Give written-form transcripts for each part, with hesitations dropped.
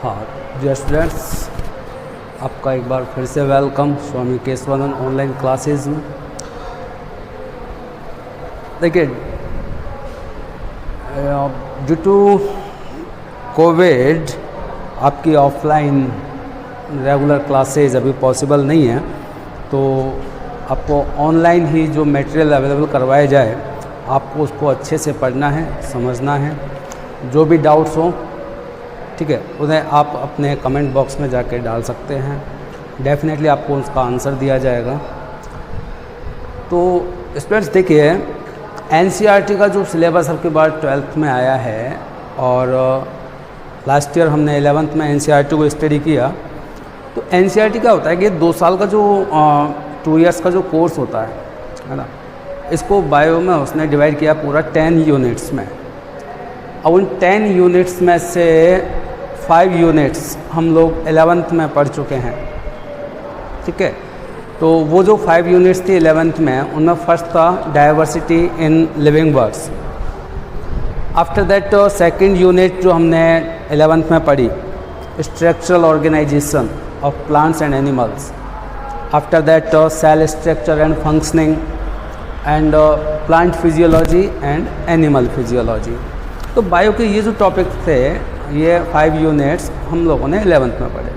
हाँ dear students, आपका एक बार फिर से वेलकम स्वामी केशवानंद ऑनलाइन क्लासेस में। देखिए, ड्यू टू कोविड आपकी ऑफलाइन रेगुलर क्लासेस अभी पॉसिबल नहीं है, तो आपको ऑनलाइन ही जो मटेरियल अवेलेबल करवाया जाए आपको उसको अच्छे से पढ़ना है, समझना है। जो भी डाउट्स हो, ठीक है, उन्हें आप अपने कमेंट बॉक्स में जाके डाल सकते हैं। डेफिनेटली आपको उसका आंसर दिया जाएगा। तो स्टूडेंट्स देखिए, एनसीईआरटी का जो सिलेबस आपके बार 12th में आया है और लास्ट ईयर हमने 11th में एनसीईआरटी को स्टडी किया। तो एनसीईआरटी क्या होता है कि 2 साल का जो 2 इयर्स का जो कोर्स होता है ना, इसको बायो में उसने डिवाइड किया पूरा 10 यूनिट्स में। अब उन 10 यूनिट्स में से 5 यूनिट्स हम लोग 11th में पढ़ चुके हैं, ठीक है। तो वो जो 5 यूनिट्स थी 11th में, उनमें फर्स्ट था diversity in living words. After that second unit जो हमने 11th में पढ़ी, structural organisation of plants and animals. After that cell structure and functioning and plant physiology and animal physiology. तो बायो के ये जो टॉपिक थे, ये 5 यूनिट्स हम लोगों ने 11th में पढ़े।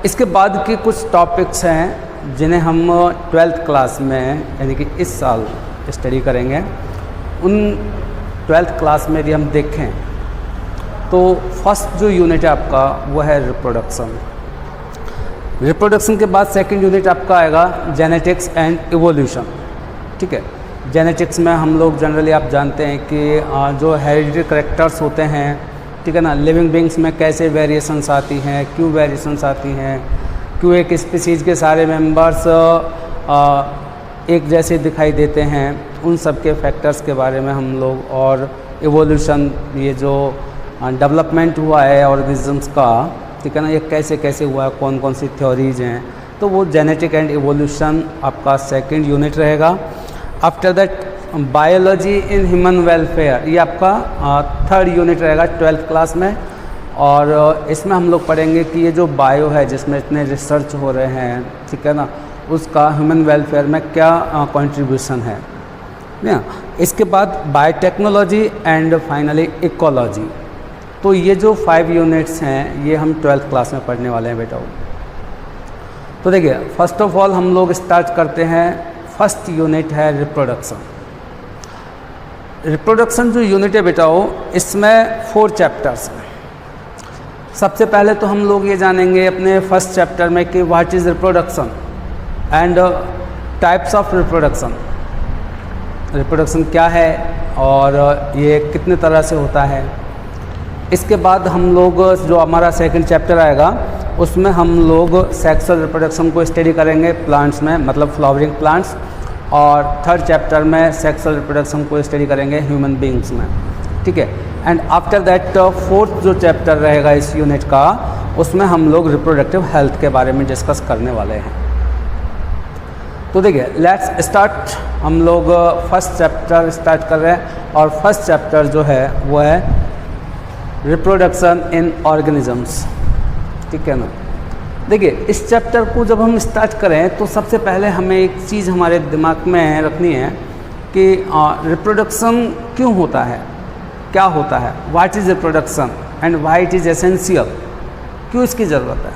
इसके बाद के कुछ टॉपिक्स हैं जिन्हें हम 12th क्लास में यानी कि इस साल स्टडी करेंगे। उन 12th क्लास में यदि हम देखें तो फर्स्ट जो यूनिट है आपका वो है रिप्रोडक्शन। रिप्रोडक्शन के बाद सेकंड यूनिट आपका आएगा जेनेटिक्स एंड इवोल्यूशन, ठीक है। जेनेटिक्स में हम लोग जनरली आप जानते हैं कि जो हेरिडिटरी करैक्टर्स होते हैं, ठीक है ना, लिविंग बींग्स में कैसे वेरिएशंस आती हैं, क्यों वेरिएशंस आती हैं, क्यों एक स्पीसीज़ के सारे मेंबर्स एक जैसे दिखाई देते हैं, उन सब के फैक्टर्स के बारे में हम लोग। और इवोल्यूशन, ये जो डेवलपमेंट हुआ है ऑर्गेनिजम्स का, ठीक है ना, ये कैसे कैसे हुआ है, कौन कौन सी थ्योरीज हैं, तो वो जेनेटिक एंड इवोल्यूशन आपका सेकेंड यूनिट रहेगा। After that biology in human welfare, ये आपका 3rd यूनिट रहेगा 12th क्लास में। और इसमें हम लोग पढ़ेंगे कि ये जो बायो है जिसमें इतने रिसर्च हो रहे हैं, ठीक है ना, उसका ह्यूमन वेलफेयर में क्या कंट्रीब्यूशन है ना। इसके बाद बायोटेक्नोलॉजी एंड फाइनली इकोलॉजी। तो ये जो 5 यूनिट्स हैं ये हम 12th क्लास में पढ़ने वाले हैं बेटा। तो देखिए, फर्स्ट ऑफ ऑल हम लोग स्टार्ट करते हैं। फर्स्ट यूनिट है रिप्रोडक्शन। रिप्रोडक्शन जो यूनिट है बेटा, इसमें 4 चैप्टर्स हैं। सबसे पहले तो हम लोग ये जानेंगे अपने फर्स्ट चैप्टर में कि what is reproduction and types of reproduction. Reproduction क्या है और ये कितने तरह से होता है। इसके बाद हम लोग जो हमारा सेकंड चैप्टर आएगा उसमें हम लोग सेक्सुअल रिप्रोडक्शन को स्टडी करेंगे प्लांट्स में, मतलब फ्लावरिंग प्लांट्स। और 3rd चैप्टर में सेक्सुअल रिप्रोडक्शन को स्टडी करेंगे ह्यूमन बींग्स में, ठीक है। एंड आफ्टर दैट 4th जो चैप्टर रहेगा इस यूनिट का, उसमें हम लोग रिप्रोडक्टिव हेल्थ के बारे में डिस्कस करने वाले हैं। तो देखिए, लेट्स स्टार्ट। हम लोग फर्स्ट चैप्टर स्टार्ट कर रहे हैं और फर्स्ट चैप्टर जो है वो है रिप्रोडक्शन इन ऑर्गेनिजम्स, ठीक है ना। देखिए, इस चैप्टर को जब हम स्टार्ट करें तो सबसे पहले हमें एक चीज़ हमारे दिमाग में रखनी है कि रिप्रोडक्शन क्यों होता है, क्या होता है, what is reproduction and why it is essential, क्यों इसकी ज़रूरत है।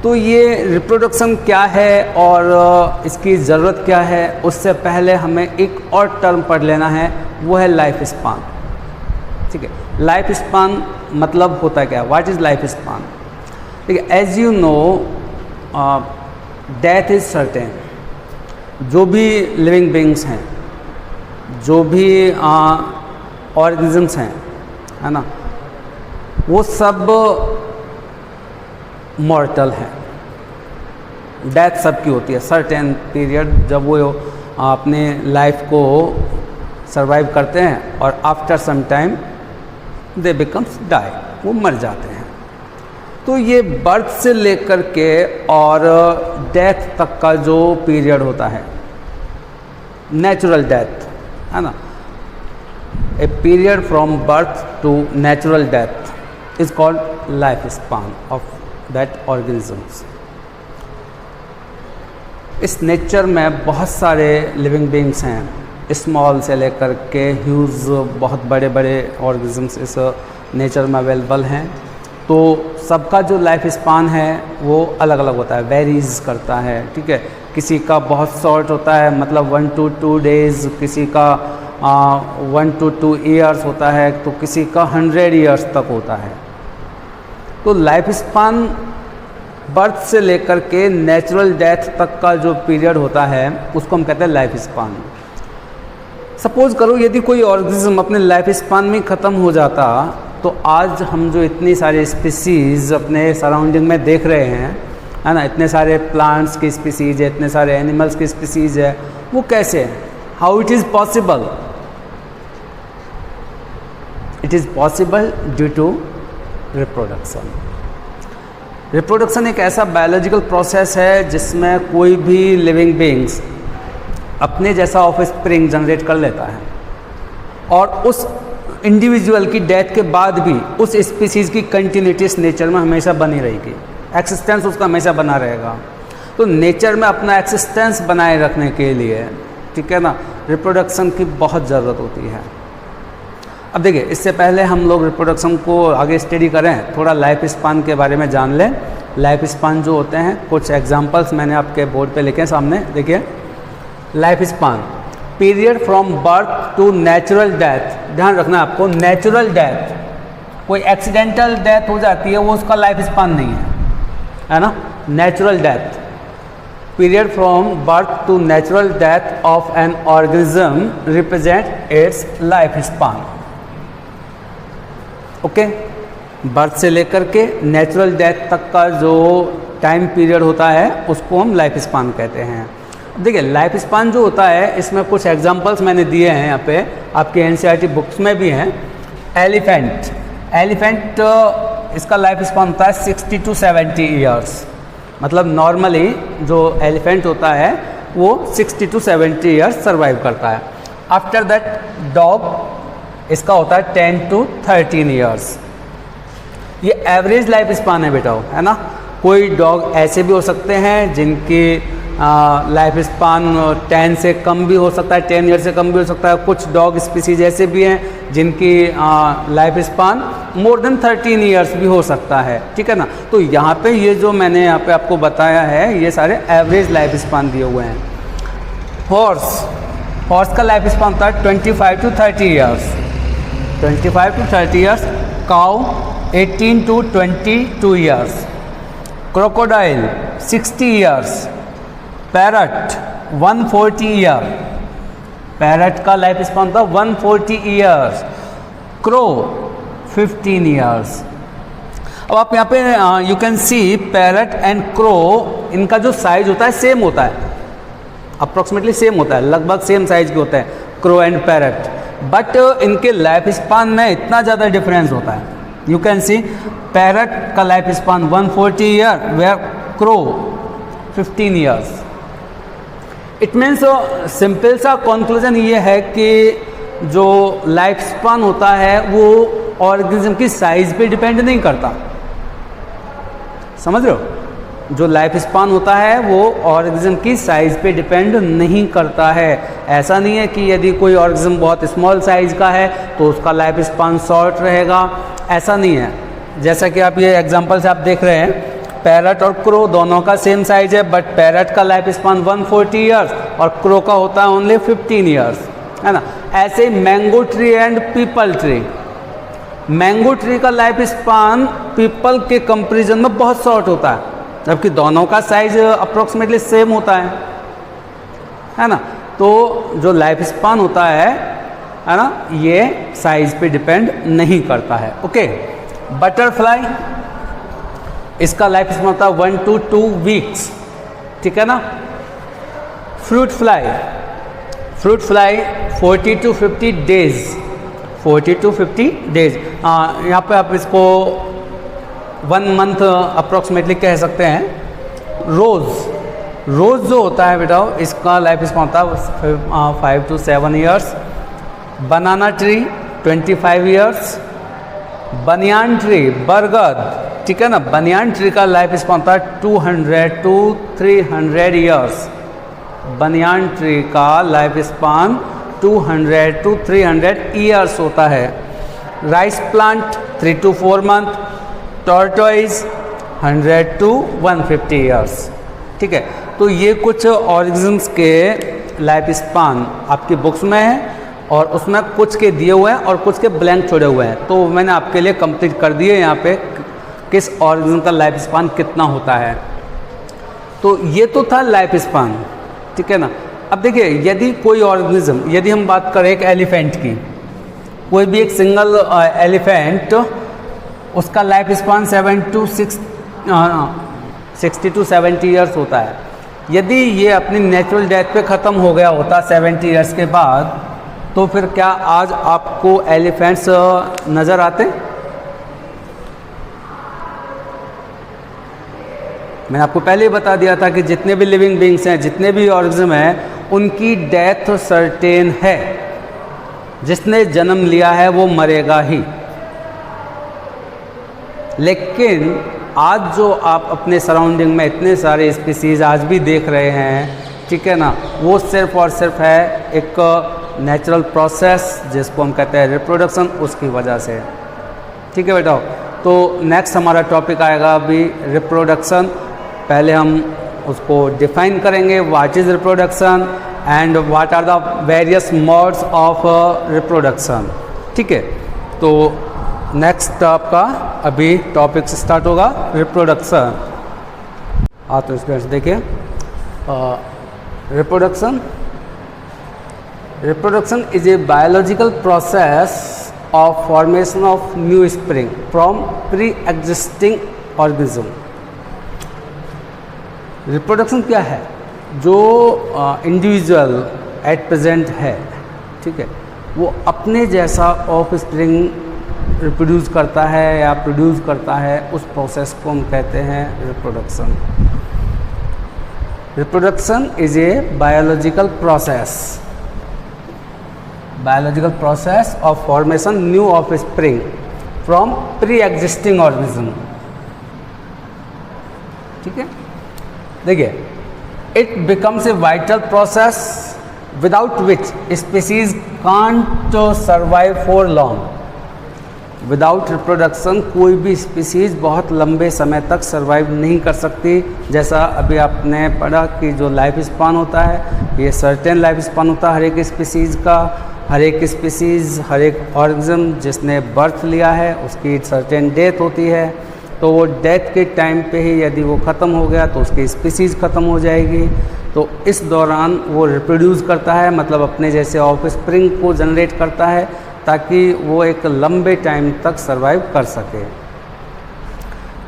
तो ये रिप्रोडक्शन क्या है और इसकी ज़रूरत क्या है, उससे पहले हमें एक और टर्म पढ़ लेना है, वो है लाइफ स्पान, ठीक है। लाइफ स्पान मतलब होता है क्या, व्हाट इज़ लाइफ स्पान। ठीक है, as you know death is certain. जो भी लिविंग बींग्स हैं, जो भी ऑर्गेनिजम्स हैं, है ना, वो सब मॉर्टल हैं। डेथ सबकी होती है सर्टेन पीरियड, जब वो अपने लाइफ को सर्वाइव करते हैं और after some time they becomes die, वो मर जाते हैं। तो ये बर्थ से लेकर के और डेथ तक का जो पीरियड होता है, नेचुरल डेथ, है ना, a period from birth to natural death, is called lifespan of that organisms. इस नेचर में बहुत सारे लिविंग बींग्स हैं, स्मॉल से लेकर के ह्यूज बहुत बड़े बड़े ऑर्गेनिजम्स इस नेचर में अवेलेबल हैं। तो सबका जो लाइफ स्पान है वो अलग अलग होता है, वेरीज करता है, ठीक है। किसी का बहुत शॉर्ट होता है, मतलब 1 to 2 days, किसी का 1 to 2 years होता है, तो किसी का 100 years तक होता है। तो लाइफ स्पान बर्थ से लेकर के नेचुरल डेथ तक का जो पीरियड होता है उसको हम कहते हैं लाइफ स्पान। सपोज करो यदि कोई ऑर्गेनिज्म अपने लाइफ स्पान में ख़त्म हो जाता, तो आज हम जो इतनी सारे स्पीसीज़ अपने सराउंडिंग में देख रहे हैं, है ना, इतने सारे प्लांट्स की स्पीसीज़ है, इतने सारे एनिमल्स की स्पीसीज़ है, वो कैसे है? How it is possible? It is possible due to reproduction. Reproduction एक ऐसा बायोलॉजिकल प्रोसेस है जिसमें कोई भी लिविंग बींग्स अपने जैसा ऑफस्प्रिंग जनरेट कर लेता है, और उस इंडिविजुअल की डेथ के बाद भी उस स्पीसीज़ की कंटिन्यूटी इस नेचर में हमेशा बनी रहेगी, एक्सिस्टेंस उसका हमेशा बना रहेगा। तो नेचर में अपना एक्सिस्टेंस बनाए रखने के लिए, ठीक है ना, रिप्रोडक्शन की बहुत ज़रूरत होती है। अब देखिए, इससे पहले हम लोग रिप्रोडक्शन को आगे स्टडी करें, थोड़ा लाइफ स्पान के बारे में जान लें। लाइफ स्पान जो होते हैं, कुछ एग्जांपल्स मैंने आपके बोर्ड पे लिखे हैं सामने, देखिए। Life span, period from birth to natural death. ध्यान रखना आपको, नेचुरल डेथ, कोई एक्सीडेंटल डेथ हो जाती है वो उसका लाइफ स्पान नहीं है ना। Natural death, period from birth to natural death of an organism represent its life span. Okay, birth से लेकर के नेचुरल डेथ तक का जो टाइम पीरियड होता है उसको हम लाइफ स्पान कहते हैं। देखिए, लाइफ स्पान जो होता है, इसमें कुछ एग्जांपल्स मैंने दिए हैं यहाँ पे, आपके एनसीईआरटी बुक्स में भी हैं। एलिफेंट, एलिफेंट इसका लाइफ स्पान होता है 60 to 70 ईयर्स। मतलब नॉर्मली जो एलिफेंट होता है वो 60 to 70 ईयर्स सर्वाइव करता है। आफ्टर दैट डॉग, इसका होता है 10 to 13 ईयर्स। ये एवरेज लाइफ स्पान है बेटा, है ना। कोई डॉग ऐसे भी हो सकते हैं जिनकी लाइफ स्पान 10 से कम भी हो सकता है, 10 ईयर से कम भी हो सकता है। कुछ डॉग स्पीसीज ऐसे भी हैं जिनकी life span more than 13 years भी हो सकता है, ठीक है ना। तो यहाँ पे ये जो मैंने यहाँ पे आपको बताया है, ये सारे एवरेज लाइफ स्पान दिए हुए हैं। हॉर्स, हॉर्स का लाइफ स्पान होता है 25 to 30 years, 25 to 30 years. Cow 18 to 22 years. Crocodile 60 years. Parrot 140 year, parrot का लाइफ स्पान था 140 ईयर्स। Crow 15 years. अब आप यहाँ पे you can see parrot and crow, इनका जो साइज होता है सेम होता है, अप्रोक्सीमेटली सेम होता है, लगभग सेम साइज के होते हैं क्रो एंड पैरट, बट इनके लाइफ स्पान में इतना ज़्यादा डिफरेंस होता है। यू कैन सी पैरट का life span 140 year, where crow 15 years. It means simple सा कंक्लूजन ये है कि जो लाइफ स्पान होता है वो ऑर्गेनिज्म की साइज पे डिपेंड नहीं करता, समझ रहे हो। जो लाइफ स्पान होता है वो ऑर्गेनिज्म की साइज पे डिपेंड नहीं करता है। ऐसा नहीं है कि यदि कोई ऑर्गेनिज्म बहुत स्मॉल साइज का है तो उसका लाइफ स्पान शॉर्ट रहेगा, ऐसा नहीं है। जैसा कि आप ये एग्जांपल से आप देख रहे हैं, पैरट और क्रो दोनों का सेम साइज है, बट पैरट का लाइफ स्पान 140 ईयर्स और क्रो का होता है ओनली 15 ईयर्स, है ना। ऐसे mango tree and people tree, mango tree का लाइफ स्पान पीपल के कंपैरिजन में बहुत शॉर्ट होता है, जबकि दोनों का साइज अप्रोक्सीमेटली सेम होता है ना। तो जो लाइफ स्पान होता है ना, ये साइज पे डिपेंड नहीं करता है। ओके, बटरफ्लाई, इसका लाइफ स्पान होता है 1 to 2 वीक्स, ठीक है ना। Fruit fly, fruit fly 40 to 50 days, 40 to 50 days. यहाँ पे आप इसको 1 मंथ अप्रोक्सीमेटली कह सकते हैं। रोज़, रोज़ जो होता है बेटा, इसका लाइफ स्पान होता है 5 to 7 years. Banana tree 25 years. Banyan tree, बरगद, ठीक है ना, बनियान ट्री का लाइफ स्पान होता है 200 to 300 ईयर्स। बनियान ट्री का लाइफ स्पान 200 to 300 ईयर्स होता है। Rice plant 3 to 4 month, tortoise 100 to 150 years, ठीक है। तो ये कुछ ऑर्गेनिज्म्स के लाइफ स्पान आपकी बुक्स में है और उसमें कुछ के दिए हुए हैं और कुछ के ब्लैंक छोड़े हुए हैं, तो मैंने आपके लिए कंप्लीट कर दिए यहाँ पे किस ऑर्गेनिज्म का लाइफ स्पान कितना होता है। तो ये तो था लाइफ स्पान, ठीक है ना। अब देखिए, यदि कोई ऑर्गेनिज्म, यदि हम बात करें एक एलिफेंट की, कोई भी एक सिंगल एलिफेंट, उसका लाइफ स्पान 60 to 70 ईयर्स होता है। यदि ये अपनी नेचुरल डेथ पे ख़त्म हो गया होता 70 ईयर्स के बाद, तो फिर क्या आज आपको एलिफेंट्स नज़र आते? मैंने आपको पहले ही बता दिया था कि जितने भी लिविंग बींग्स हैं, जितने भी ऑर्गेनिज्म हैं, उनकी डेथ सर्टेन है। जिसने जन्म लिया है वो मरेगा ही। लेकिन आज जो आप अपने सराउंडिंग में इतने सारे स्पीसीज आज भी देख रहे हैं, ठीक है ना, वो सिर्फ और सिर्फ है एक नेचुरल प्रोसेस जिसको हम कहते हैं रिप्रोडक्शन, उसकी वजह से, ठीक है बेटा। तो नेक्स्ट हमारा टॉपिक आएगा अभी रिप्रोडक्शन। पहले हम उसको डिफाइन करेंगे, what is reproduction and what are the various modes of reproduction, ठीक है। तो नेक्स्ट आपका अभी टॉपिक से स्टार्ट होगा रिप्रोडक्शन। तो इसके देखिए, Reproduction is a biological process of formation of new spring from pre-existing organism. Reproduction क्या है? जो इंडिविजुअल एट प्रेजेंट है, ठीक है, वो अपने जैसा ऑफ स्प्रिंग रिप्रोड्यूस करता है या प्रोड्यूस करता है, उस प्रोसेस को हम कहते हैं reproduction. Reproduction is a biological process of formation new offspring from pre-existing organism, ठीक है। देखिए, it becomes a vital process without which species can't survive for long. Without reproduction कोई भी स्पीसीज बहुत लंबे समय तक सर्वाइव नहीं कर सकती। जैसा अभी आपने पढ़ा कि जो लाइफ स्पान होता है, ये सर्टेन लाइफ स्पान होता है हर एक स्पीसीज़ का। हर एक स्पीसीज़, हर एक ऑर्गेनिज्म जिसने बर्थ लिया है, उसकी सर्टेन डेथ होती है। तो वो डेथ के टाइम पे ही यदि वो ख़त्म हो गया तो उसकी स्पीसीज़ ख़त्म हो जाएगी। तो इस दौरान वो रिप्रोड्यूस करता है, मतलब अपने जैसे ऑफ स्प्रिंग को जनरेट करता है, ताकि वो एक लंबे टाइम तक सर्वाइव कर सके।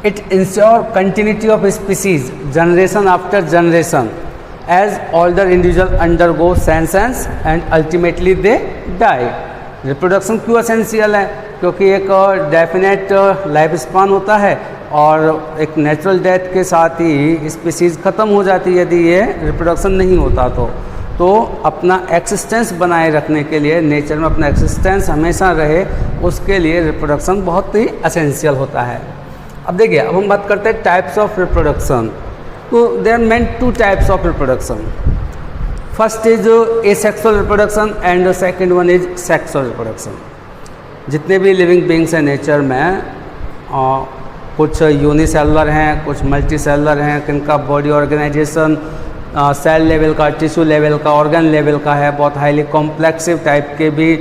It ensure continuity of species generation after generation as older individual undergo senescence and ultimately they die. रिप्रोडक्शन क्यों एसेंशियल है? क्योंकि एक डेफिनेट लाइफ स्पान होता है और एक नेचुरल डेथ के साथ ही स्पीसीज ख़त्म हो जाती है यदि ये रिप्रोडक्शन नहीं होता तो अपना एक्सिस्टेंस बनाए रखने के लिए, नेचर में अपना एक्सिस्टेंस हमेशा रहे, उसके लिए रिप्रोडक्शन बहुत ही एसेंशियल होता है। अब देखिए, अब हम बात करते हैं टाइप्स ऑफ रिप्रोडक्शन। तो there main two types of reproduction. First is asexual reproduction and second one is sexual reproduction. जितने भी लिविंग बींग्स हैं नेचर में, कुछ यूनिसेलुलर हैं, कुछ मल्टी सेलुलर हैं, किनका बॉडी ऑर्गेनाइजेशन सेल लेवल का, टिश्यू लेवल का, ऑर्गन लेवल का है, बहुत हाईली कॉम्प्लेक्सिव टाइप के भी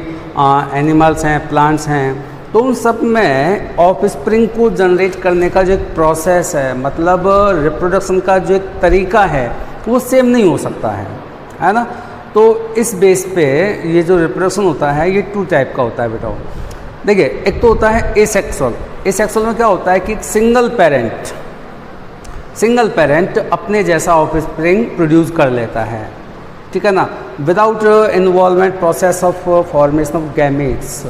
एनिमल्स हैं, प्लांट्स हैं। तो उन सब में ऑफ स्प्रिंग को जनरेट करने का जो एक प्रोसेस है, मतलब रिप्रोडक्शन का जो एक तरीका है, वो सेम नहीं हो सकता है ना। तो इस बेस पे ये जो रिप्रोडक्शन होता है ये टू टाइप का होता है बेटा। देखिए, एक तो होता है एसेक्सुअल। एसेक्सुअल में क्या होता है कि सिंगल पेरेंट अपने जैसा ऑफस्प्रिंग प्रोड्यूस कर लेता है, ठीक है ना, without involvement process of formation of gametes,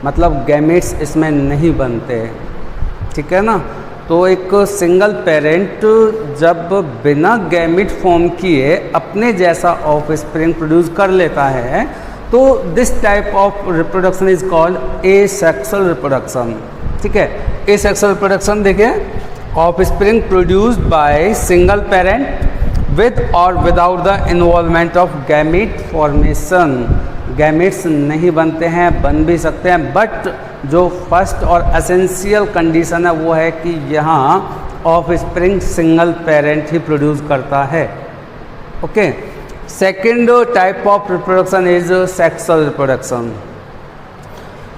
मतलब गैमेट्स इसमें नहीं बनते, ठीक है ना। तो एक सिंगल पेरेंट जब बिना गैमेट फॉर्म किए अपने जैसा ऑफस्प्रिंग प्रोड्यूस कर लेता है, तो this type of reproduction is called asexual reproduction, ठीक है। एसेक्सुअल रिप्रोडक्शन देखिए, offspring produced by single parent with और without the involvement of gamete formation. Gametes नहीं बनते हैं, बन भी सकते हैं, बट जो फर्स्ट और एसेंशियल कंडीशन है वो है कि यहाँ ऑफस्प्रिंग सिंगल पेरेंट ही प्रोड्यूस करता है। Okay. Second type of reproduction is sexual reproduction.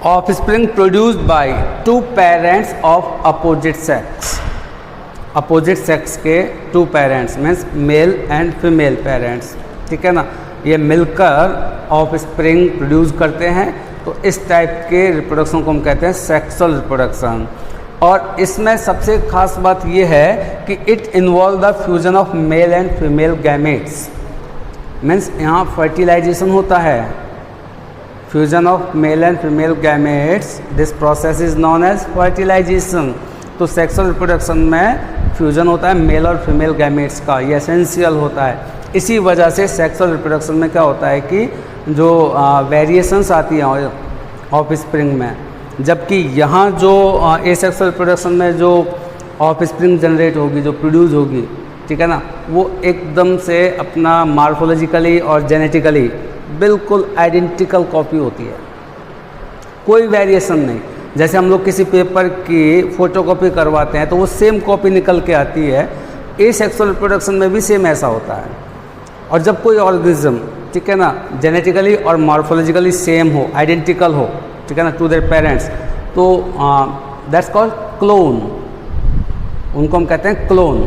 Offspring produced by two parents of opposite sex. Opposite sex के two parents means male and female parents, ठीक है ना, ये मिलकर ऑफस्प्रिंग प्रोड्यूस करते हैं। तो इस टाइप के रिप्रोडक्शन को हम कहते हैं सेक्सुअल रिप्रोडक्शन। और इसमें सबसे खास बात ये है कि it involve the fusion of male and female gametes. Means यहाँ फर्टिलाइजेशन होता है, fusion of male and female gametes, this process is known as fertilisation. तो सेक्सुअल रिप्रोडक्शन में फ्यूजन होता है मेल और फीमेल गैमेट्स का, ये एसेंशियल होता है। इसी वजह से सेक्सुअल रिप्रोडक्शन में क्या होता है कि जो वेरिएशंस आती हैं ऑफस्प्रिंग में, जबकि यहाँ जो एसेक्सुअल रिप्रोडक्शन में जो ऑफस्प्रिंग जनरेट होगी, जो प्रोड्यूस होगी, ठीक है ना, वो एकदम से अपना मार्फोलॉजिकली और जेनेटिकली बिल्कुल आइडेंटिकल कॉपी होती है, कोई वेरिएशन नहीं। जैसे हम लोग किसी पेपर की फ़ोटोकॉपी करवाते हैं तो वो सेम कॉपी निकल के आती है, एसेक्सुअल रिप्रोडक्शन में भी सेम ऐसा होता है। और जब कोई ऑर्गेनिज्म, ठीक है ना, जेनेटिकली और मॉर्फोलॉजिकली सेम हो, आइडेंटिकल हो, ठीक है ना, टू देयर पेरेंट्स, तो दैट्स कॉल्ड क्लोन। उनको हम कहते हैं क्लोन,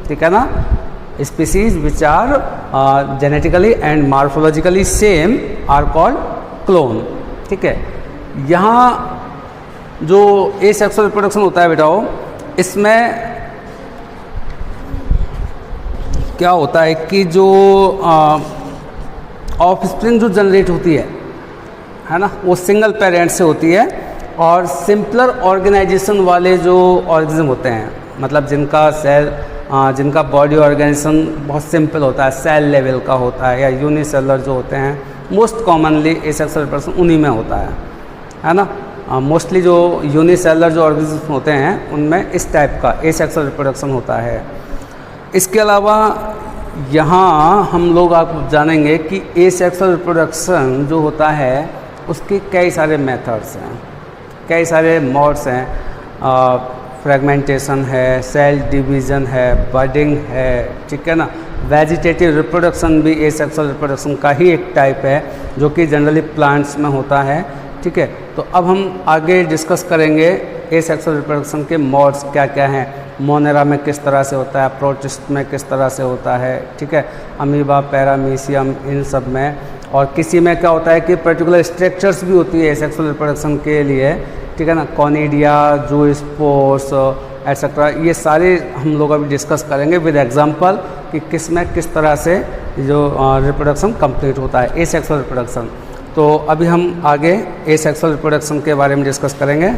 ठीक है ना। Species which are genetically and morphologically same are called clone, ठीक है। यहाँ जो एसेक्सुअल रिप्रोडक्शन होता है बेटाओ, इसमें क्या होता है कि जो ऑफस्प्रिंग जो जनरेट होती है ना, वो सिंगल पेरेंट से होती है। और सिंपलर ऑर्गेनाइजेशन वाले जो ऑर्गेनिज्म होते हैं, मतलब जिनका सेल, जिनका बॉडी ऑर्गेनाइजेशन बहुत सिंपल होता है, सेल लेवल का होता है, या यूनिसेलर जो होते हैं, मोस्ट कॉमनली एसेक्सुअल रिप्रोडक्शन उन्हीं में होता है ना। मोस्टली जो यूनिसेलर जो ऑर्गेनिज्म होते हैं उनमें इस टाइप का एसेक्सुअल रिप्रोडक्शन होता है। इसके अलावा यहाँ हम लोग आप जानेंगे कि एसेक्सुअल रिप्रोडक्शन जो होता है उसके कई सारे मेथड्स हैं, कई सारे मोड्स हैं। फ्रेगमेंटेशन है, सेल डिवीज़न है, बडिंग है, ठीक है ना। वेजिटेटिव रिप्रोडक्शन भी एसेक्सुअल रिप्रोडक्शन का ही एक टाइप है, जो कि जनरली प्लांट्स में होता है, ठीक है। तो अब हम आगे डिस्कस करेंगे एसेक्सुअल रिप्रोडक्शन के मोड्स क्या क्या हैं, मोनेरा में किस तरह से होता है, प्रोटिस्ट में किस तरह से होता है, ठीक है, अमीबा, पैरामीशियम, इन सब में। और किसी में क्या होता है कि पर्टिकुलर स्ट्रक्चर्स भी होती है एसेक्सुअल रिप्रोडक्शन के लिए, ठीक है ना, कॉनिडिया, जूस्पोर्स एटसेट्रा। ये सारे हम लोग अभी डिस्कस करेंगे विद एग्जांपल कि किस में किस तरह से जो रिप्रोडक्शन कंप्लीट होता है, एसेक्सुअल रिप्रोडक्शन। तो अभी हम आगे एसेक्सुअल रिप्रोडक्शन के बारे में डिस्कस करेंगे।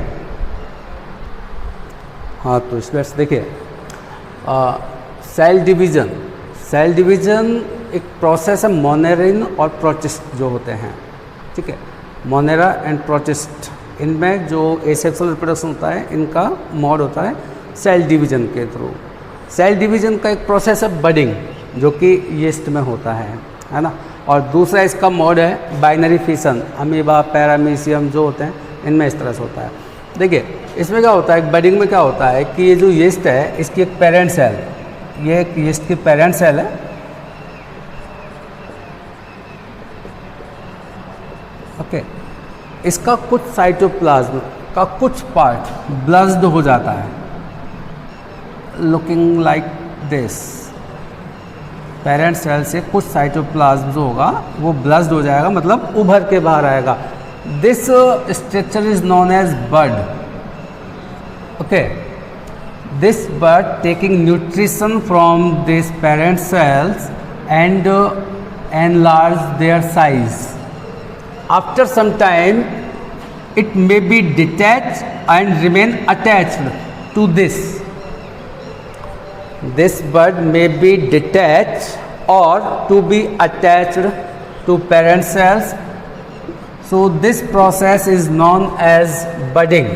हाँ, तो स्टूडेंट्स देखिए, सेल डिवीज़न, सेल डिवीज़न एक प्रोसेस है मोनेरिन और प्रोटिस्ट जो होते हैं, ठीक है, मोनेरा एंड प्रोटिस्ट, इनमें जो एसेक्सुअल रिप्रोडक्शन होता है इनका मोड होता है सेल डिवीज़न के थ्रू। सेल डिवीज़न का एक प्रोसेस है बडिंग, जो कि यीस्ट में होता है ना। और दूसरा इसका मोड है बाइनरी फिशन, अमीबा, पैरामीशियम जो होते हैं इनमें इस तरह से होता है। देखिए इसमें क्या होता है, बडिंग में क्या होता है कि ये जो यीस्ट है इसकी एक पेरेंट सेल, ये एक यीस्ट की पेरेंट सेल है, ओके। इसका कुछ साइटोप्लाज्म का कुछ पार्ट ब्लस्ड हो जाता है, looking like this. Parent cell से कुछ साइटोप्लाज्म जो होगा वो ब्लस्ड हो जाएगा, मतलब उभर के बाहर आएगा। This structure is known as bud, okay. This bud taking nutrition from this parent cells and enlarge their size. After some time, it may be detached and remain attached to this. This bud may be detached or to be attached to parent cells. So this process is known as budding.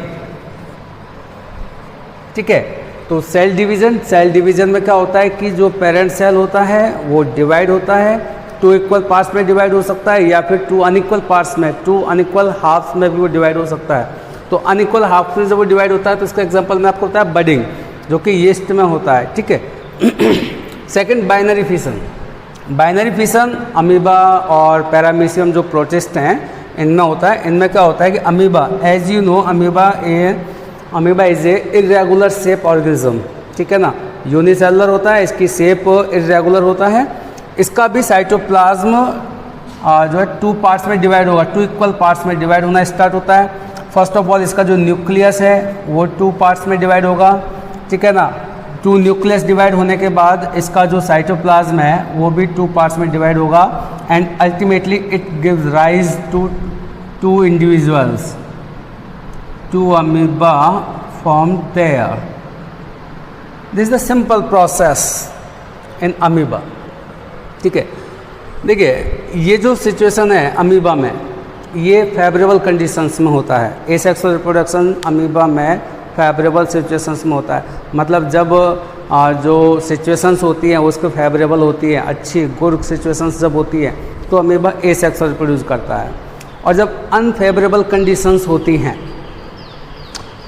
ठीक है। तो cell division में क्या होता है कि जो parent cell होता है वो डिवाइड होता है, 2 इक्वल पार्ट्स में डिवाइड हो सकता है या फिर 2 अनइक्वल पार्ट्स में, 2 अनइक्वल हाफ्स में भी वो डिवाइड हो सकता है। तो अनइक्वल हाफ में जब वो डिवाइड होता है तो इसका एग्जांपल मैं आपको बताया बडिंग, जो कि यीस्ट में होता है, ठीक है। सेकंड बाइनरी फिशन अमीबा और पैरामीशियम जो प्रोटिस्ट हैं इनमें होता है। इनमें क्या होता है कि amoeba, as you know, amoeba is a irregular shape organism, ठीक है ना, यूनिसेलुलर होता है, इसकी शेप इरेगुलर होता है। इसका भी साइटोप्लाज्म जो है 2 पार्ट्स में डिवाइड होगा, 2 इक्वल पार्ट्स में डिवाइड होना स्टार्ट होता है। फर्स्ट ऑफ ऑल इसका जो न्यूक्लियस है वो 2 पार्ट्स में डिवाइड होगा, ठीक है ना। 2 न्यूक्लियस डिवाइड होने के बाद इसका जो साइटोप्लाज्म है वो भी 2 पार्ट्स में डिवाइड होगा and ultimately it gives rise to 2 individuals, 2 amoeba form there. This is the simple process in amoeba, ठीक है। देखिए ये जो सिचुएशन है अमीबा में, ये फेवरेबल कंडीशंस में होता है। एसेक्सुअल रिप्रोडक्शन अमीबा में फेवरेबल सिचुएशंस में होता है, मतलब जब जो सिचुएशंस होती हैं उसको फेवरेबल होती है, अच्छी गुड सिचुएशंस जब होती है तो अमीबा एसेक्सुअल रिप्रोड्यूस करता है। और जब अनफेवरेबल कंडीशंस होती हैं,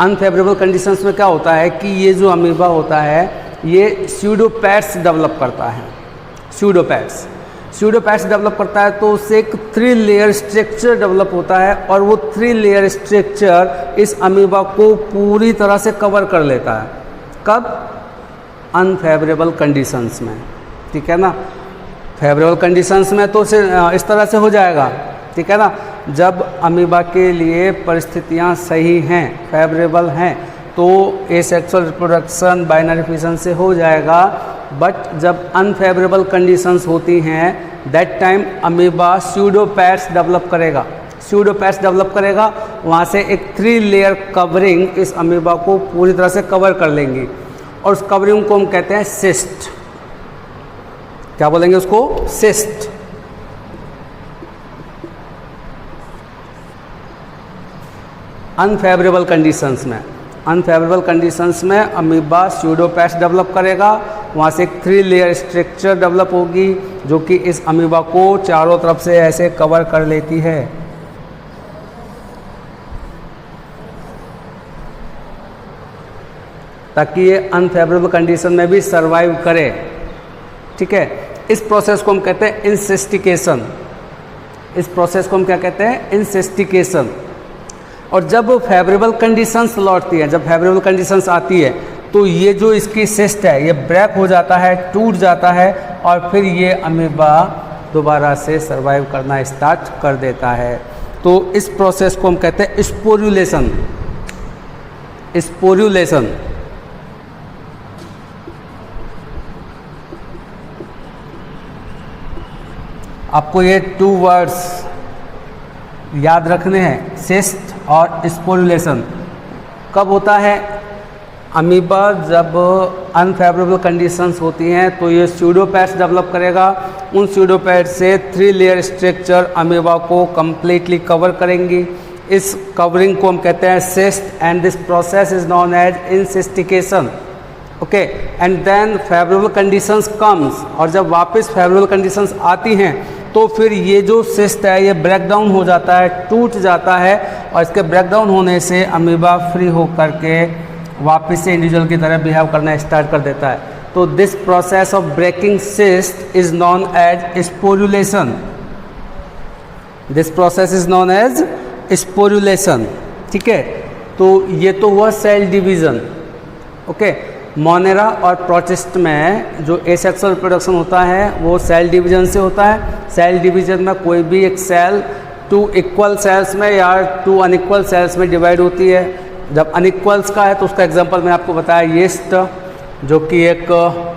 अनफेवरेबल कंडीशंस में क्या होता है कि ये जो अमीबा होता है ये स्यूडोपैड्स डेवलप करता है। स्यूडोपैड्स डेवलप करता है तो उससे एक 3 लेयर स्ट्रक्चर डेवलप होता है और वो 3 लेयर स्ट्रक्चर इस अमीबा को पूरी तरह से कवर कर लेता है। कब? अनफेवरेबल कंडीशंस में, ठीक है ना। फेवरेबल कंडीशंस में तो इस तरह से हो जाएगा, ठीक है ना। जब अमीबा के लिए परिस्थितियां सही हैं, फेवरेबल हैं, तो एसेक्सुअल रिप्रोडक्शन बाइनरी फिशन से हो जाएगा। बट जब अनफेवरेबल कंडीशंस होती हैं दैट टाइम अमीबा स्यूडोपैड्स डेवलप करेगा, वहाँ से एक 3 लेयर कवरिंग इस अमीबा को पूरी तरह से कवर कर लेंगी और उस कवरिंग को हम कहते हैं सिस्ट। क्या बोलेंगे उसको? सिस्ट। अनफेवरेबल कंडीशंस में अमीबा स्यूडोपैड्स डेवलप करेगा, वहाँ से एक 3 लेयर स्ट्रक्चर डेवलप होगी जो कि इस अमीबा को चारों तरफ से ऐसे कवर कर लेती है। ताकि ये अनफेवरेबल कंडीशन में भी सरवाइव करे, ठीक है। इस प्रोसेस को हम कहते हैं इंसेस्टिकेशन। और जब फेवरेबल कंडीशंस लौटती हैं, जब फेवरेबल कंडीशंस आती है तो ये जो इसकी सिस्ट है ये ब्रेक हो जाता है, टूट जाता है और फिर ये अमीबा दोबारा से सरवाइव करना स्टार्ट कर देता है। तो इस प्रोसेस को हम कहते हैं स्पोरुलेशन। आपको ये 2 वर्ड्स याद रखने हैं, सिस्ट और स्पोरुलेशन। कब होता है? अमीबा जब अनफेवरेबल कंडीशंस होती हैं तो ये स्यूडोपैड्स डेवलप करेगा, उन स्यूडोपैड से 3 लेयर स्ट्रक्चर अमीबा को कम्प्लीटली कवर करेंगी। इस कवरिंग को हम कहते हैं cyst and this process is known as encystation, okay. And then favourable conditions comes, और जब वापस फेवरेबल कंडीशंस आती हैं तो फिर ये जो सिस्ट है ये ब्रेक डाउन हो जाता है, टूट जाता है और इसके ब्रेक डाउन होने से अमीबा फ्री होकर के वापस से इंडिविजुअल की तरह बिहेव करना स्टार्ट कर देता है। तो this process of breaking cyst is known as sporulation. ठीक है। तो ये तो हुआ सेल डिवीज़न, ओके। मोनेरा और प्रोटिस्ट में जो एसेक्सुअल रिप्रोडक्शन होता है वो सेल डिवीजन से होता है। सेल डिवीजन में कोई भी एक सेल 2 इक्वल सेल्स में या 2 अनइक्वल सेल्स में डिवाइड होती है। जब अनइक्वल्स का है तो उसका एग्जांपल मैं आपको बताया यीस्ट, जो कि एक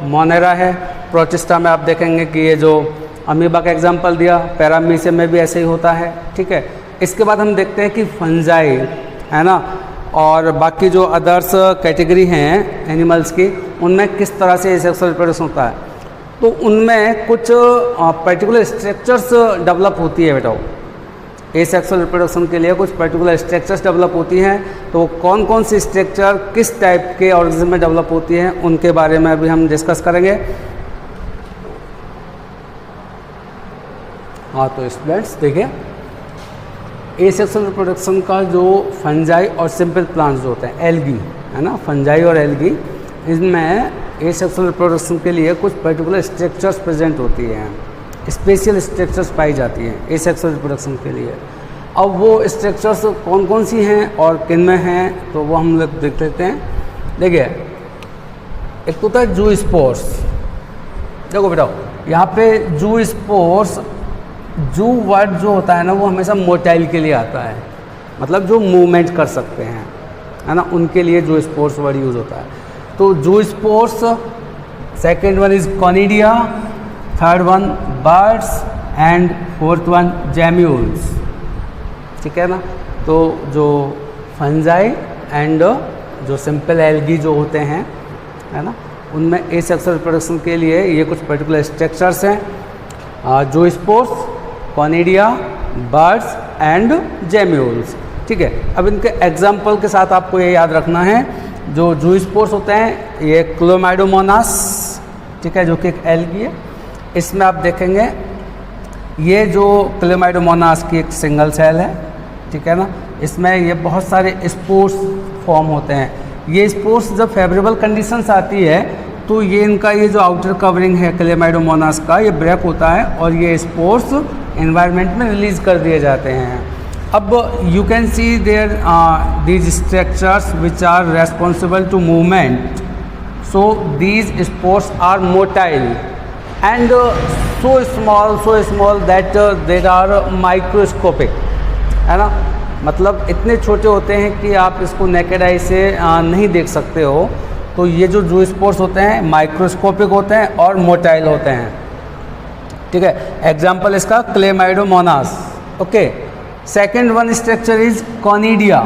मोनेरा है। प्रोटिस्टा में आप देखेंगे कि ये जो अमीबा का एग्जांपल दिया, पैरामीशियम में भी ऐसे ही होता है, ठीक है। इसके बाद हम देखते हैं कि फंजाई है ना, और बाकी जो अदर्स कैटेगरी हैं एनिमल्स की, उनमें किस तरह से एसेक्सुअल रिप्रोडक्शन होता है। तो उनमें कुछ पर्टिकुलर स्ट्रक्चर्स डेवलप होती है बेटा, एसेक्सुअल रिप्रोडक्शन के लिए कुछ पर्टिकुलर स्ट्रक्चर्स डेवलप होती हैं। तो कौन कौन सी स्ट्रक्चर किस टाइप के ऑर्गेनिज्म में डेवलप होती हैं उनके बारे में अभी हम डिस्कस करेंगे। हाँ, तो स्टूडेंट्स देखिए, एसेक्सुअल रिप्रोडक्शन का जो फंजाई और सिंपल प्लांट्स जो होते हैं, एल्गी है ना, फंजाई और एल्गी, इनमें एसेक्सुअल रिप्रोडक्शन के लिए कुछ पर्टिकुलर स्ट्रक्चर्स प्रेजेंट होती हैं, स्पेशल स्ट्रक्चर्स पाई जाती हैं एसेक्सुअल रिप्रोडक्शन के लिए। अब वो स्ट्रक्चर्स कौन कौन सी हैं और किन में हैं, तो वो हम लोग देख लेते हैं। देखिए, एक तो होता है जू स्पोर्स। देखो बेटा, यहाँ पे जू स्पोर्स, जू वर्ड जो होता है ना वो हमेशा मोटाइल के लिए आता है, मतलब जो मूवमेंट कर सकते हैं, है ना, उनके लिए जू स्पोर्स वर्ड यूज़ होता है। तो जू spores, second one is conidia, third one birds and fourth one gemmules. ठीक है ना। तो जो फंजाई एंड जो सिंपल एल्गी जो होते हैं, है ना, उनमें एसेक्सुअल रिप्रोडक्शन के लिए ये कुछ पर्टिकुलर स्ट्रक्चर्स हैं, जू spores, conidia, birds and gemmules. ठीक है। अब इनके एग्जाम्पल के साथ आपको ये याद रखना है, जो जू स्पोर्स होते हैं ये क्लोमाइडोमोनास, ठीक है, जो कि एक एल्गी है। इसमें आप देखेंगे ये जो क्लोमाइडोमोनास की एक सिंगल सेल है, ठीक है ना, इसमें ये बहुत सारे स्पोर्स फॉर्म होते हैं। ये स्पोर्स जब फेवरेबल कंडीशंस आती है तो ये इनका ये जो आउटर कवरिंग है क्लेमाइडोमोनास का, ये ब्रेक होता है और ये स्पोर्स एनवायरनमेंट में रिलीज कर दिए जाते हैं। अब you can see there these structures which are responsible to movement, so these spores are motile and so small that there are microscopic, है ना, मतलब इतने छोटे होते हैं कि आप इसको नेकेड आई से नहीं देख सकते हो। तो ये जो जू स्पोर्स होते हैं माइक्रोस्कोपिक होते हैं और मोटाइल होते हैं। ठीक है। एग्जाम्पल इसका Chlamydomonas. Okay. Second one structure is conidia.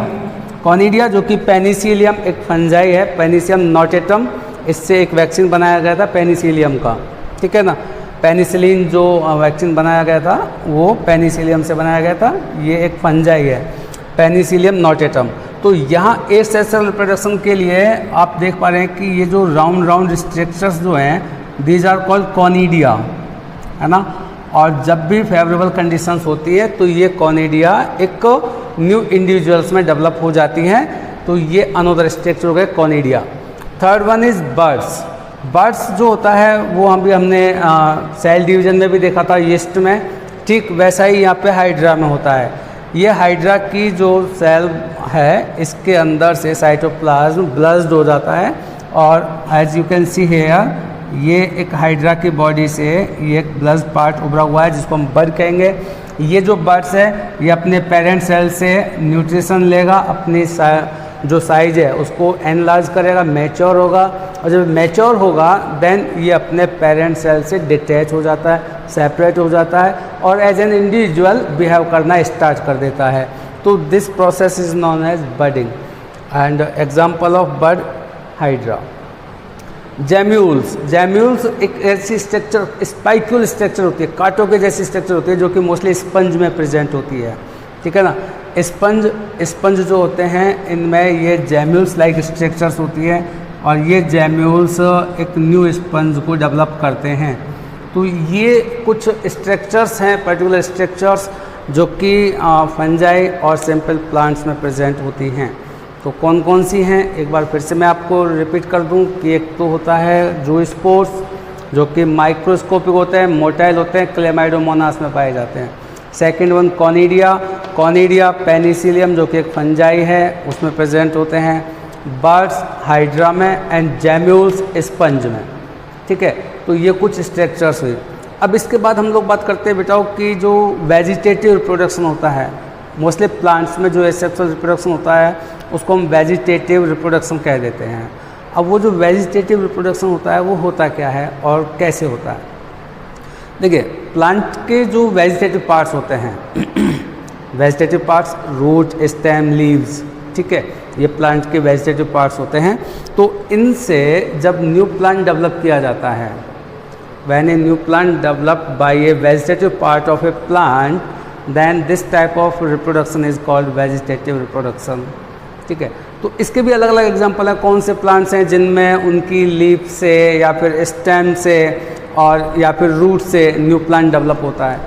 Conidia जो कि पेनिसिलियम एक फंजाई है, पेनिसिलियम नोटेटम, इससे एक वैक्सीन बनाया गया था पेनिसिलियम का। ठीक है ना। पेनिसिलिन जो वैक्सीन बनाया गया था वो पेनिसिलियम से बनाया गया था। ये एक फंजाई है, पेनिसिलियम नोटेटम। तो यहाँ एसेक्सुअल रिप्रोडक्शन के लिए आप देख पा रहे हैं कि ये जो राउंड स्ट्रक्चर्स जो हैं दीज आर कॉल्ड कॉनिडिया, है ना। और जब भी फेवरेबल कंडीशंस होती है तो ये कॉनिडिया एक न्यू इंडिविजुअल्स में डेवलप हो जाती हैं। तो ये अनदर स्ट्रक्चर हो गए conidia. Third one is birds. Birds जो होता है वो हमने सेल डिवीजन में भी देखा था, यीस्ट में, ठीक वैसा ही यहाँ पे हाइड्रा में होता है। ये हाइड्रा की जो सेल है इसके अंदर से साइटोप्लाज्म ब्लस्ड हो जाता है और as you can see here ये एक हाइड्रा की बॉडी से ये एक ब्लस्ड पार्ट उभरा हुआ है जिसको हम बर्ड कहेंगे। ये जो बर्ड्स है ये अपने पेरेंट सेल से न्यूट्रिशन लेगा, अपनी जो साइज है उसको एनलार्ज करेगा, मैच्योर होगा, और जब मैच्योर होगा देन ये अपने पेरेंट सेल से डिटैच हो जाता है, सेपरेट हो जाता है और एज एन इंडिविजुअल बिहेव करना स्टार्ट कर देता है। तो this process is known as budding and example of bud hydra. Gemmules. Gemmules एक ऐसी स्ट्रक्चर, स्पाइक्यूल स्ट्रक्चर होती है, कांटों के जैसी स्ट्रक्चर होती है जो कि मोस्टली स्पंज में प्रेजेंट होती है। ठीक है ना। स्पंज जो होते हैं इनमें ये जेम्यूल्स लाइक स्ट्रक्चर्स होती है और ये जेम्यूल्स एक न्यू स्पंज को डेवलप करते हैं। तो ये कुछ स्ट्रक्चर्स हैं, पर्टिकुलर स्ट्रक्चर्स जो कि फंजाई और सिंपल प्लांट्स में प्रेजेंट होती हैं। तो कौन कौन सी हैं एक बार फिर से मैं आपको रिपीट कर दूं कि एक तो होता है जू स्पोर्स जो कि माइक्रोस्कोपिक होते हैं, मोटाइल होते हैं, क्लेमाइडोमोनास में पाए जाते हैं। सेकेंड वन कॉनिडिया पेनिसिलियम जो कि एक फंजाई है उसमें प्रेजेंट होते हैं। बर्ड्स हाइड्रा में एंड जेम्यूल्स स्पंज में। ठीक है। तो ये कुछ स्ट्रक्चर्स हुई। अब इसके बाद हम लोग बात करते हैं बेटाओ कि जो वेजिटेटिव रिप्रोडक्शन होता है, मोस्टली प्लांट्स में जो एसेक्सुअल रिप्रोडक्शन होता है उसको हम वेजिटेटिव रिप्रोडक्शन कह देते हैं। अब वो जो वेजिटेटिव रिप्रोडक्शन होता है वो होता क्या है और कैसे होता है। देखिए, प्लांट के जो वेजिटेटिव पार्ट्स होते हैं vegetative parts root, stem, leaves, ठीक है, ये प्लांट के वेजिटेटिव पार्ट्स होते हैं। तो इनसे जब न्यू प्लांट डेवलप किया जाता है, when a new plant develop by a vegetative part of a plant, then this type of reproduction is called vegetative reproduction. ठीक है, तो इसके भी अलग अलग एग्जांपल हैं। कौन से प्लांट्स हैं जिनमें उनकी लीफ से या फिर स्टेम से और या फिर रूट से न्यू प्लांट डेवलप होता है।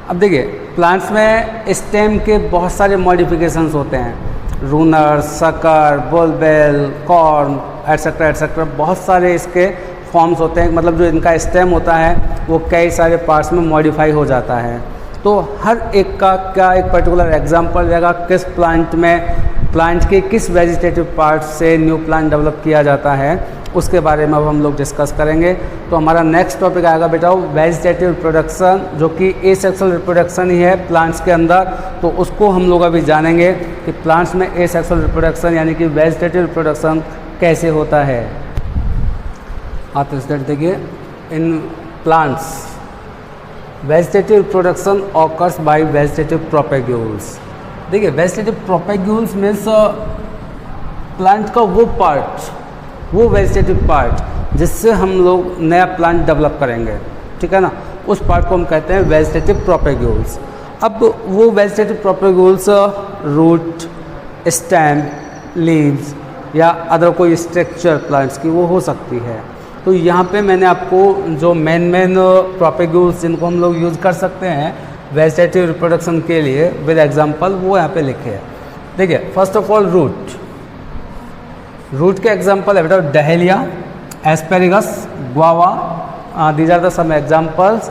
अब देखिए, प्लांट्स में स्टेम के बहुत सारे मॉडिफिकेशंस होते हैं, रूनर, सकर, बुलबेल, कॉर्न एटसेट्रा एटसेट्रा, बहुत सारे इसके फॉर्म्स होते हैं। मतलब जो इनका स्टेम होता है वो कई सारे पार्ट्स में मॉडिफाई हो जाता है। तो हर एक का क्या एक पर्टिकुलर एग्जांपल रहेगा, किस प्लांट में प्लांट के किस वेजिटेटिव पार्ट से न्यू प्लांट डेवलप किया जाता है, उसके बारे में अब हम लोग डिस्कस करेंगे। तो हमारा नेक्स्ट टॉपिक आएगा बेटा वेजिटेटिव रिप्रोडक्शन, जो कि एसेक्सुअल रिप्रोडक्शन ही है प्लांट्स के अंदर। तो उसको हम लोग अभी जानेंगे कि प्लांट्स में एसेक्सुअल रिप्रोडक्शन यानी कि वेजिटेटिव रिप्रोडक्शन कैसे होता है। आप स्टूडेंट देखिए, in plants vegetative reproduction occurs by vegetative propagules. देखिए, वेजिटेटिव प्रोपेग्यूल्स मीन्स प्लांट का वो पार्ट, वो वेजिटेटिव पार्ट जिससे हम लोग नया प्लांट डेवलप करेंगे। ठीक है ना, उस पार्ट को हम कहते हैं वेजिटेटिव प्रोपेग्यूल्स। अब वो vegetative propagules root, stem, leaves या अदर कोई स्ट्रक्चर प्लांट्स की वो हो सकती है। तो यहाँ पे मैंने आपको जो मेन प्रोपेग्यूल्स जिनको हम लोग यूज़ कर सकते हैं वेजिटेटिव रिप्रोडक्शन के लिए विद एग्जांपल वो यहाँ पे लिखे हैं। देखिए, first of all root. Root के एग्जांपल है बेटा dahlia, asparagus, guava. These are the some examples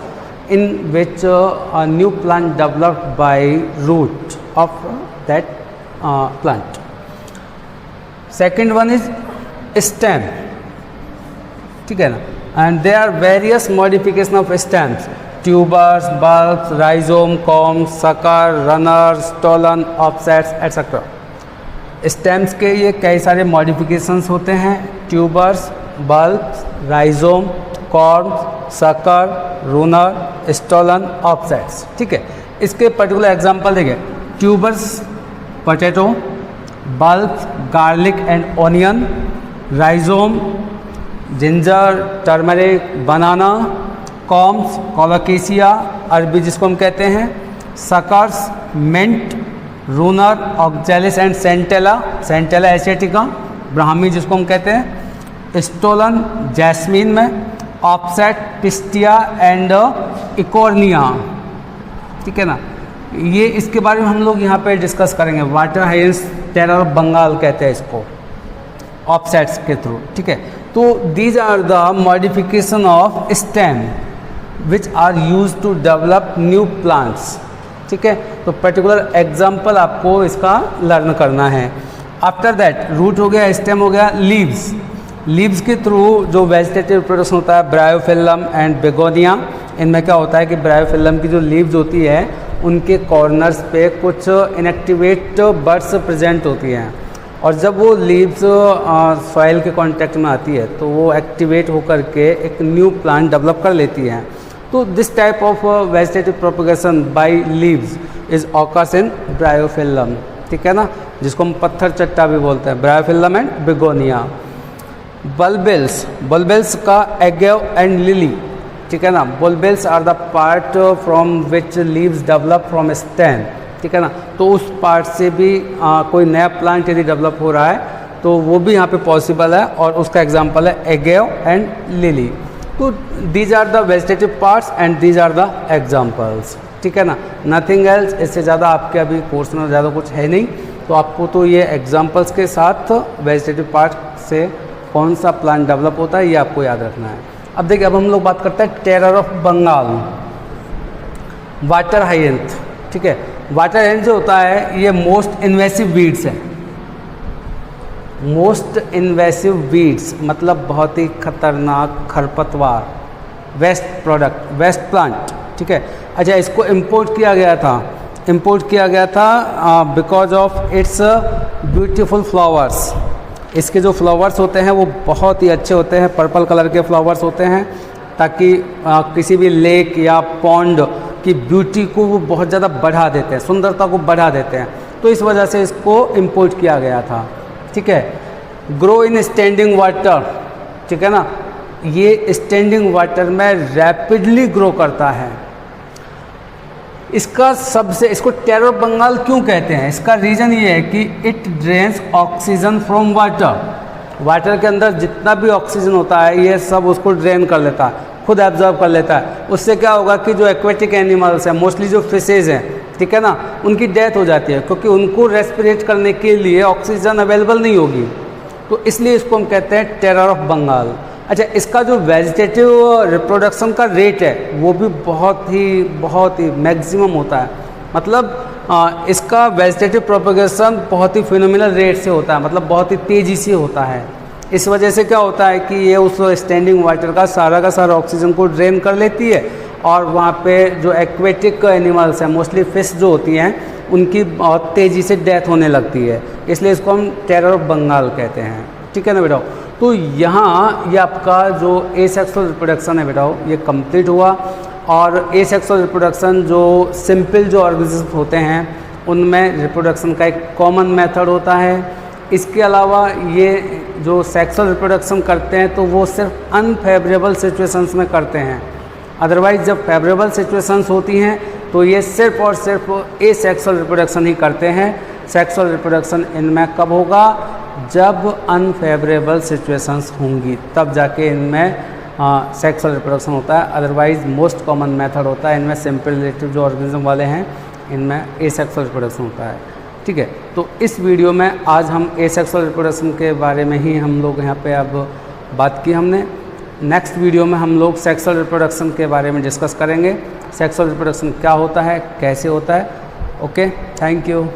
in which new plant developed by root of that plant. Second one is stem. ठीक है ना, and there are various modification of stems, tubers, bulbs, rhizome, corms, sucker, runner, stolon, offsets etcetera. Stems के ये कई सारे modifications होते हैं, tubers, bulbs, rhizome, corm, sucker, runner, stolon, offsets. ठीक है, इसके पर्टिकुलर एग्जांपल देखिए, tubers potato, bulbs garlic and onion, rhizome ginger, turmeric, banana, corms colocasia अरबी जिसको हम कहते हैं, suckers mint, runner oxalis and centella, centella asiatica, ब्राह्मी जिसको हम कहते हैं, स्टोलन जैस्मीन में, ऑफसेट पिस्टिया एंड इकोर्निया। ठीक है ना, ये इसके बारे में हम लोग यहाँ पे डिस्कस करेंगे। वाटर हाइएंस टेरर ऑफ बंगाल कहते हैं इसको ऑफसेट्स के थ्रू। ठीक है, तो these are the modification of stem which are use to develop new plants. ठीक है, तो पर्टिकुलर एग्जाम्पल आपको इसका लर्न करना है। आफ्टर दैट रूट हो गया, स्टेम हो गया, लीव्स। लीव्स के थ्रू जो वेजिटेटिव प्रोडक्शन होता है ब्रायोफिल्लम एंड बेगोनिया। इनमें क्या होता है कि ब्रायोफिल्लम की जो लीव्स होती है उनके कॉर्नर्स पे कुछ इनएक्टिवेट बड्स प्रेजेंट होती हैं, और जब वो लीव्स सॉइल के कांटेक्ट में आती है तो वो एक्टिवेट होकर के एक न्यू प्लांट डेवलप कर लेती हैं। तो this type of vegetative propagation by leaves is occurs in bryophyllum. ठीक है ना, जिसको हम पत्थर चट्टा भी बोलते हैं, ब्रायोफिल्लम एंड बिगोनिया। बल्बेल्स, बल्बेल्स का एगेव एंड लिली। ठीक है ना, bulbils are the part from which leaves develop from stem. ठीक है ना, तो उस पार्ट से भी कोई नया प्लांट यदि डेवलप हो रहा है तो वो भी यहाँ पे पॉसिबल है, और उसका एग्जांपल है एगेव एंड लिली। तो these are the vegetative parts and these are the examples. ठीक है ना, नथिंग एल्स। इससे ज़्यादा आपके अभी कोर्स में ज़्यादा कुछ है नहीं, तो आपको तो ये एग्जांपल्स के साथ वेजिटेटिव पार्ट से कौन सा प्लांट डेवलप होता है ये आपको याद रखना है। अब देखिए, अब हम लोग बात करते हैं टेरर ऑफ बंगाल, वाटर हाइएंथ। ठीक है, वाटर हाइएंथ जो होता है ये मोस्ट इन्वेसिव वीड्स है। मोस्ट इन्वेसिव वीड्स मतलब बहुत ही खतरनाक खरपतवार, वेस्ट प्रोडक्ट, वेस्ट प्लांट। ठीक है, अच्छा, इसको इंपोर्ट किया गया था because of its beautiful flowers. इसके जो फ्लावर्स होते हैं वो बहुत ही अच्छे होते हैं, पर्पल कलर के फ्लावर्स होते हैं, ताकि किसी भी लेक या पॉन्ड की ब्यूटी को वो बहुत ज़्यादा बढ़ा देते हैं, सुंदरता को बढ़ा देते हैं। तो इस वजह से इसको इंपोर्ट किया गया था। ठीक है, ग्रो इन स्टैंडिंग वाटर। ठीक है ना, ये स्टैंडिंग वाटर में रैपिडली ग्रो करता है। इसका सबसे, इसको टेरर ऑफ बंगाल क्यों कहते हैं? इसका रीज़न ये है कि it drains oxygen from water. Water के अंदर जितना भी ऑक्सीजन होता है ये सब उसको ड्रेन कर लेता है, खुद एब्जॉर्ब कर लेता है। उससे क्या होगा कि जो एक्वेटिक एनिमल्स हैं, मोस्टली जो फिशेज़ हैं, ठीक है ना, उनकी डेथ हो जाती है क्योंकि उनको रेस्पिरेट करने के लिए ऑक्सीजन अवेलेबल नहीं होगी। तो इसलिए इसको हम कहते हैं टेरर ऑफ बंगाल। अच्छा, इसका जो वेजिटेटिव रिप्रोडक्शन का रेट है वो भी बहुत ही मैक्सिमम होता है। मतलब इसका वेजिटेटिव प्रोपगेशन बहुत ही फिनोमिनल रेट से होता है, मतलब बहुत ही तेज़ी से होता है। इस वजह से क्या होता है कि ये उस स्टैंडिंग वाटर का सारा ऑक्सीजन को ड्रेन कर लेती है और वहाँ पे जो एक्वेटिक एनिमल्स हैं, मोस्टली फिश जो होती हैं, उनकी बहुत तेज़ी से डेथ होने लगती है। इसलिए इसको हम टेरर ऑफ बंगाल कहते हैं, ठीक है ना बेटा। तो यहाँ ये आपका जो एसेक्सुअल रिप्रोडक्शन है बेटा ये कंप्लीट हुआ। और एसेक्सुअल रिप्रोडक्शन जो सिंपल जो ऑर्गेनिज्म होते हैं उनमें रिप्रोडक्शन का एक कॉमन मेथड होता है। इसके अलावा ये जो सेक्सुअल रिप्रोडक्शन करते हैं तो वो सिर्फ अनफेवरेबल सिचुएशंस में करते हैं। अदरवाइज़ जब फेवरेबल सिचुएशंस होती हैं तो ये सिर्फ और सिर्फ एसेक्सुअल रिप्रोडक्शन ही करते हैं। सेक्सुअल रिप्रोडक्शन इनमें कब होगा? जब अनफेवरेबल सिचुएशंस होंगी, तब जाके इनमें सेक्सुअल रिप्रोडक्शन होता है। अदरवाइज़ मोस्ट कॉमन मेथड होता है इनमें, सिंपल रिलेटिव जो ऑर्गेनिज्म वाले हैं इनमें एसेक्सुअल रिप्रोडक्शन होता है, ठीक है। तो इस वीडियो में आज हम एसेक्सुअल रिप्रोडक्शन के बारे में ही हम लोग यहाँ पे अब बात की हमने। नेक्स्ट वीडियो में हम लोग सेक्सुअल रिप्रोडक्शन के बारे में डिस्कस करेंगे। सेक्सुअल रिप्रोडक्शन क्या होता है, कैसे होता है। Okay, thank you.